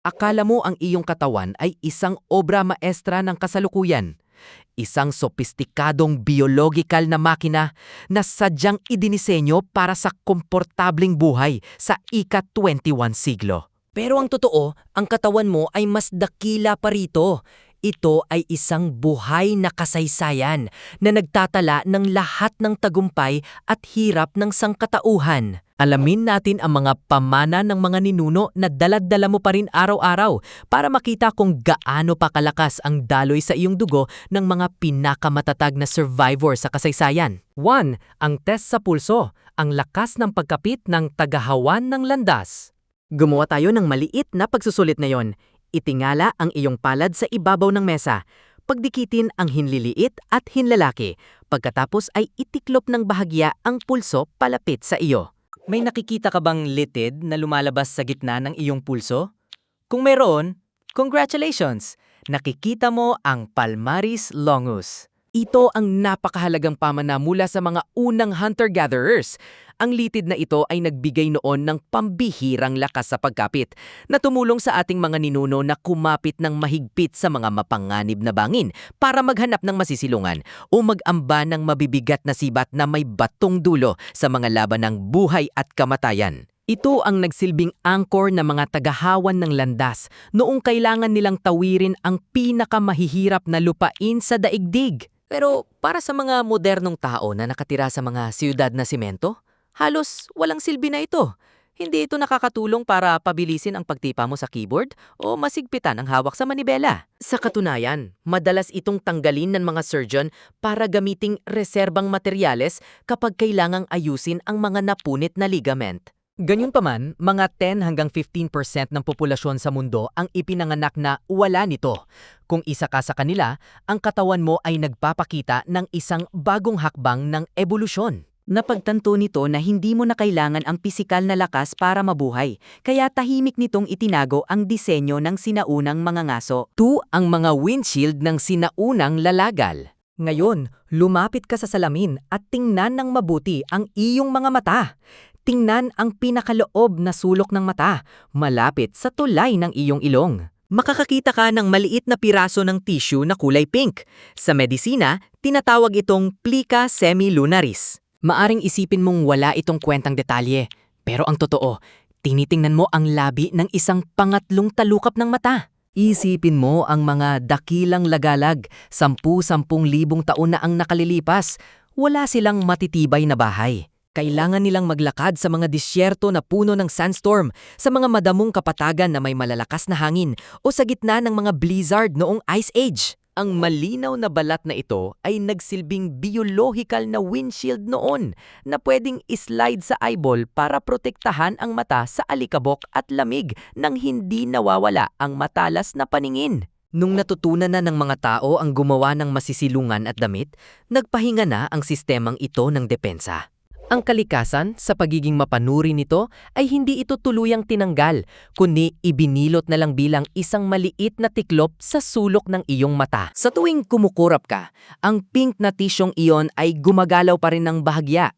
Akala mo ang iyong katawan ay isang obra maestra ng kasalukuyan. Isang sopistikadong biologikal na makina na sadyang idinisenyo para sa komportabling buhay sa ika-21 siglo. Pero ang totoo, ang katawan mo ay mas dakila pa rito. Ito ay isang buhay na kasaysayan na nagtatala ng lahat ng tagumpay at hirap ng sangkatauhan. Alamin natin ang mga pamana ng mga ninuno na dala-dala mo pa rin araw-araw para makita kung gaano pa kalakas ang daloy sa iyong dugo ng mga pinakamatatag na survivor sa kasaysayan. 1. Ang test sa pulso, ang lakas ng pagkapit ng tagahawan ng landas. Gumawa tayo ng maliit na pagsusulit ngayon. Itingala ang iyong palad sa ibabaw ng mesa. Pagdikitin ang hinliliit at hinlalaki. Pagkatapos ay itiklop ng bahagya ang pulso palapit sa iyo. May nakikita ka bang litid na lumalabas sa gitna ng iyong pulso? Kung meron, congratulations! Nakikita mo ang palmaris longus. Ito ang napakahalagang pamana mula sa mga unang hunter-gatherers. Ang litid na ito ay nagbigay noon ng pambihirang lakas sa pagkapit na tumulong sa ating mga ninuno na kumapit ng mahigpit sa mga mapanganib na bangin para maghanap ng masisilungan o mag-amba ng mabibigat na sibat na may batong dulo sa mga laban ng buhay at kamatayan. Ito ang nagsilbing angkor na mga tagahawan ng landas noong kailangan nilang tawirin ang pinakamahihirap na lupain sa daigdig. Pero para sa mga modernong tao na nakatira sa mga siyudad na simento, halos walang silbi na ito. Hindi ito nakakatulong para pabilisin ang pagtipa mo sa keyboard o masigpitan ang hawak sa manibela. Sa katunayan, madalas itong tanggalin ng mga surgeon para gamiting reserbang materyales kapag kailangang ayusin ang mga napunit na ligament. Gayunpaman, mga 10 hanggang 15% ng populasyon sa mundo ang ipinanganak na wala nito. Kung isa ka sa kanila, ang katawan mo ay nagpapakita ng isang bagong hakbang ng ebolusyon. Napagtanto nito na hindi mo na kailangan ang pisikal na lakas para mabuhay, kaya tahimik nitong itinago ang disenyo ng sinaunang mga ngaso. 2. Ang mga windshield ng sinaunang lalagal. Ngayon, lumapit ka sa salamin at tingnan ng mabuti ang iyong mga mata. Tingnan ang pinakaloob na sulok ng mata, malapit sa tulay ng iyong ilong. Makakakita ka ng maliit na piraso ng tissue na kulay pink. Sa medisina, tinatawag itong plica semilunaris. Maaring isipin mong wala itong kwentang detalye, pero ang totoo, tinitingnan mo ang labi ng isang pangatlong talukap ng mata. Isipin mo ang mga dakilang lagalag, 10,000 taon na ang nakalilipas. Wala silang matitibay na bahay. Kailangan nilang maglakad sa mga disyerto na puno ng sandstorm, sa mga madamong kapatagan na may malalakas na hangin o sa gitna ng mga blizzard noong Ice Age. Ang malinaw na balat na ito ay nagsilbing biological na windshield noon na pwedeng islide sa eyeball para protektahan ang mata sa alikabok at lamig nang hindi nawawala ang matalas na paningin. Nung natutunan na ng mga tao ang gumawa ng masisilungan at damit, nagpahinga na ang sistemang ito ng depensa. Ang kalikasan sa pagiging mapanuri nito ay hindi ito tuluyang tinanggal, kundi ibinilot na lang bilang isang maliit na tiklop sa sulok ng iyong mata. Sa tuwing kumukurap ka, ang pink na tisyong iyon ay gumagalaw pa rin ng bahagya.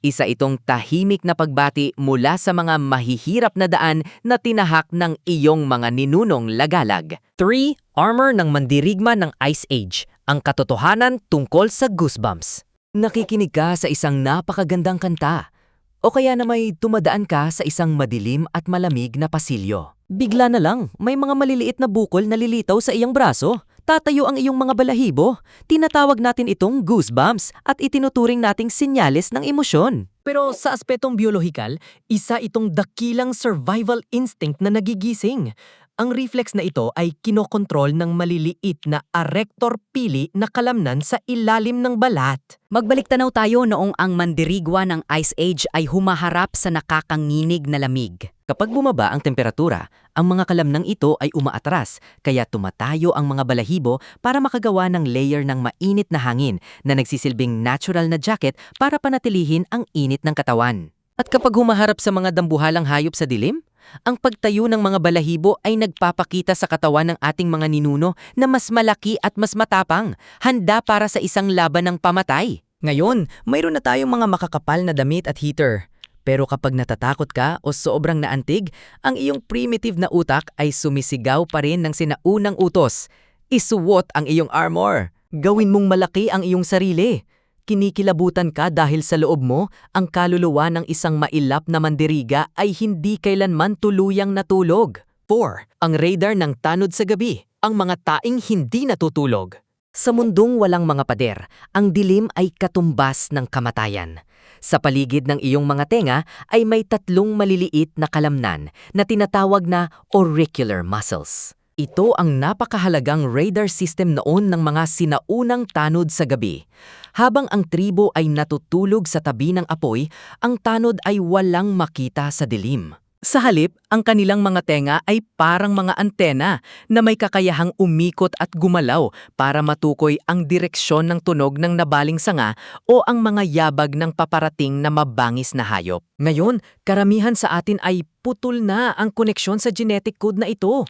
Isa itong tahimik na pagbati mula sa mga mahihirap na daan na tinahak ng iyong mga ninunong lagalag. 3. Armor ng mandirigma ng Ice Age, ang katotohanan tungkol sa goosebumps. Nakikinig ka sa isang napakagandang kanta, o kaya na may tumadaan ka sa isang madilim at malamig na pasilyo. Bigla na lang, may mga maliliit na bukol na lilitaw sa iyong braso. Tatayo ang iyong mga balahibo. Tinatawag natin itong goosebumps at itinuturing nating senyales ng emosyon. Pero sa aspetong biolohikal, isa itong dakilang survival instinct na nagigising. Ang reflex na ito ay kinokontrol ng maliliit na arrector pili na kalamnan sa ilalim ng balat. Magbalik tanaw tayo noong ang mandirigwa ng Ice Age ay humaharap sa nakakanginig na lamig. Kapag bumaba ang temperatura, ang mga kalamnang ito ay umaatras, kaya tumatayo ang mga balahibo para makagawa ng layer ng mainit na hangin na nagsisilbing natural na jacket para panatilihin ang init ng katawan. At kapag humaharap sa mga dambuhalang hayop sa dilim, ang pagtayo ng mga balahibo ay nagpapakita sa katawan ng ating mga ninuno na mas malaki at mas matapang, handa para sa isang laban ng pamatay. Ngayon, mayroon na tayong mga makakapal na damit at heater. Pero kapag natatakot ka o sobrang naantig, ang iyong primitive na utak ay sumisigaw pa rin ng sinaunang utos. Isuwot ang iyong armor. Gawin mong malaki ang iyong sarili. Kinikilabutan ka dahil sa loob mo, ang kaluluwa ng isang mailap na mandiriga ay hindi kailanman tuluyang natulog. 4. Ang radar ng tanod sa gabi, ang mga taing hindi natutulog. Sa mundong walang mga pader, ang dilim ay katumbas ng kamatayan. Sa paligid ng iyong mga tenga ay may 3 maliliit na kalamnan na tinatawag na auricular muscles. Ito ang napakahalagang radar system noon ng mga sinaunang tanod sa gabi. Habang ang tribo ay natutulog sa tabi ng apoy, ang tanod ay walang makita sa dilim. Sa halip, ang kanilang mga tenga ay parang mga antena na may kakayahang umikot at gumalaw para matukoy ang direksyon ng tunog ng nabaling sanga o ang mga yabag ng paparating na mabangis na hayop. Ngayon, karamihan sa atin ay putol na ang koneksyon sa genetic code na ito.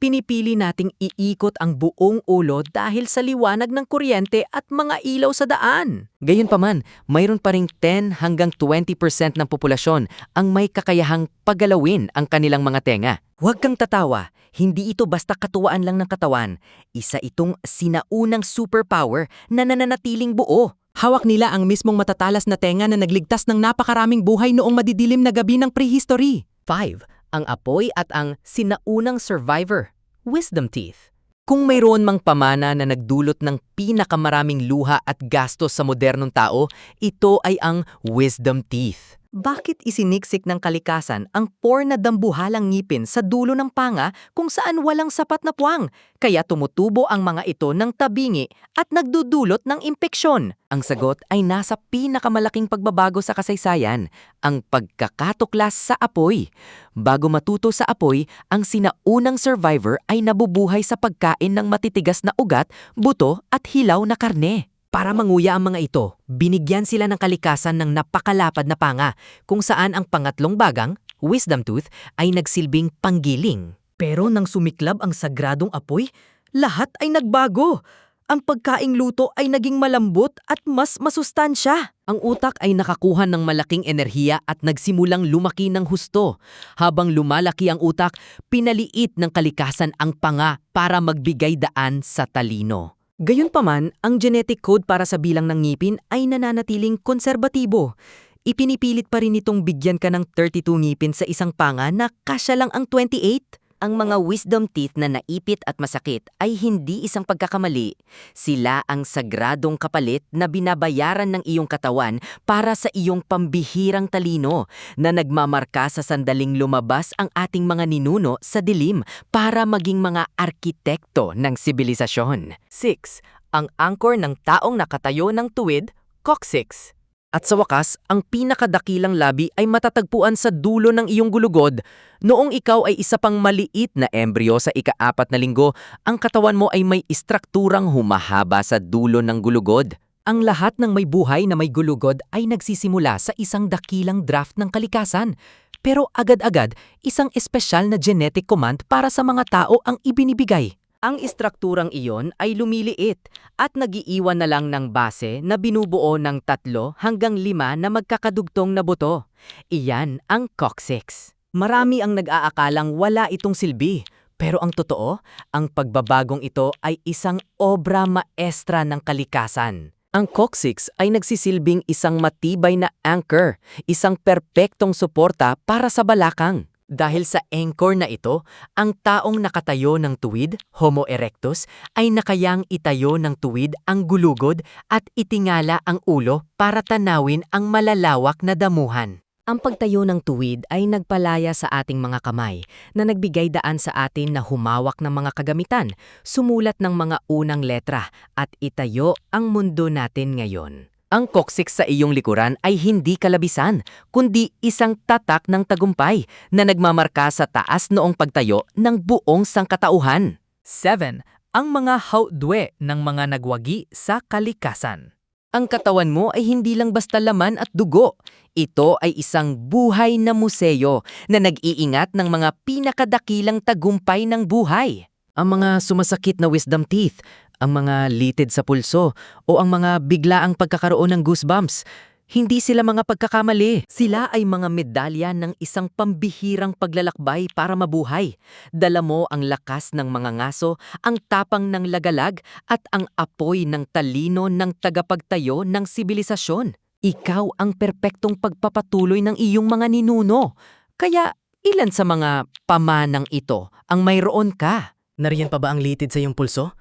Pinipili nating iikot ang buong ulo dahil sa liwanag ng kuryente at mga ilaw sa daan. Gayunpaman, mayroon pa ring 10 hanggang 20% ng populasyon ang may kakayahang pagalawin ang kanilang mga tenga. Huwag kang tatawa, hindi ito basta katuwaan lang ng katawan. Isa itong sinaunang superpower na nananatiling buo. Hawak nila ang mismong matatalas na tenga na nagligtas ng napakaraming buhay noong madidilim na gabi ng prehistory. 5. Ang apoy at ang sinaunang survivor, wisdom teeth. Kung mayroon mang pamana na nagdulot ng pinakamaraming luha at gastos sa modernong tao, ito ay ang wisdom teeth. Bakit isiniksik ng kalikasan ang 4 na dambuhalang ngipin sa dulo ng panga kung saan walang sapat na puwang? Kaya tumutubo ang mga ito ng tabingi at nagdudulot ng impeksyon. Ang sagot ay nasa pinakamalaking pagbabago sa kasaysayan, ang pagkakatuklas sa apoy. Bago matuto sa apoy, ang sinaunang survivor ay nabubuhay sa pagkain ng matitigas na ugat, buto at hilaw na karne. Para manguya ang mga ito, binigyan sila ng kalikasan ng napakalapad na panga, kung saan ang pangatlong bagang, wisdom tooth, ay nagsilbing panggiling. Pero nang sumiklab ang sagradong apoy, lahat ay nagbago. Ang pagkaing luto ay naging malambot at mas masustansya. Ang utak ay nakakuha ng malaking enerhiya at nagsimulang lumaki ng husto. Habang lumalaki ang utak, pinaliit ng kalikasan ang panga para magbigay daan sa talino. Gayunpaman, ang genetic code para sa bilang ng ngipin ay nananatiling konserbatibo. Ipinipilit pa rin itong bigyan ka ng 32 ngipin sa isang panga na kasya lang ang 28. Ang mga wisdom teeth na naipit at masakit ay hindi isang pagkakamali. Sila ang sagradong kapalit na binabayaran ng iyong katawan para sa iyong pambihirang talino na nagmamarka sa sandaling lumabas ang ating mga ninuno sa dilim para maging mga arkitekto ng sibilisasyon. 6. Ang angkor ng taong nakatayo ng tuwid, coccyx. At sa wakas, ang pinakadakilang labi ay matatagpuan sa dulo ng iyong gulugod. Noong ikaw ay isa pang maliit na embryo sa ika-4 na linggo, ang katawan mo ay may istrukturang humahaba sa dulo ng gulugod. Ang lahat ng may buhay na may gulugod ay nagsisimula sa isang dakilang draft ng kalikasan. Pero agad-agad, isang espesyal na genetic command para sa mga tao ang ibinibigay. Ang istrukturang iyon ay lumiliit at nagiiwan na lang ng base na binubuo ng 3 hanggang 5 na magkakadugtong na buto. Iyan ang coccyx. Marami ang nag-aakalang wala itong silbi. Pero ang totoo, ang pagbabagong ito ay isang obra maestra ng kalikasan. Ang coccyx ay nagsisilbing isang matibay na anchor, isang perpektong suporta para sa balakang. Dahil sa anchor na ito, ang taong nakatayo ng tuwid, Homo erectus, ay nakayang itayo ng tuwid ang gulugod at itingala ang ulo para tanawin ang malalawak na damuhan. Ang pagtayo ng tuwid ay nagpalaya sa ating mga kamay na nagbigay daan sa atin na humawak ng mga kagamitan, sumulat ng mga unang letra at itayo ang mundo natin ngayon. Ang coccyx sa iyong likuran ay hindi kalabisan, kundi isang tatak ng tagumpay na nagmamarka sa taas noong pagtayo ng buong sangkatauhan. 7. Ang mga haudwe ng mga nagwagi sa kalikasan. Ang katawan mo ay hindi lang basta laman at dugo. Ito ay isang buhay na museo na nag-iingat ng mga pinakadakilang tagumpay ng buhay. Ang mga sumasakit na wisdom teeth, ang mga litid sa pulso, o ang mga biglaang pagkakaroon ng goosebumps, Hindi sila mga pagkakamali. Sila ay mga medalya ng isang pambihirang paglalakbay para mabuhay. Dala mo ang lakas ng mga ngaso, ang tapang ng lagalag, at ang apoy ng talino ng tagapagtayo ng sibilisasyon. Ikaw ang perpektong pagpapatuloy ng iyong mga ninuno. Kaya ilan sa mga pamanang ito ang mayroon ka? Nariyan pa ba ang litid sa iyong pulso?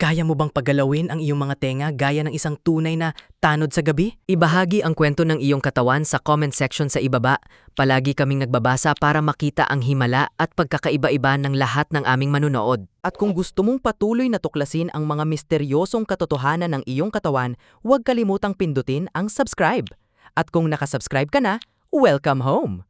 Kaya mo bang paggalawin ang iyong mga tenga gaya ng isang tunay na tanod sa gabi? Ibahagi ang kwento ng iyong katawan sa comment section sa ibaba. Palagi kaming nagbabasa para makita ang himala at pagkakaiba-iba ng lahat ng aming manunood. At kung gusto mong patuloy na tuklasin ang mga misteryosong katotohanan ng iyong katawan, huwag kalimutang pindutin ang subscribe. At kung nakasubscribe ka na, welcome home!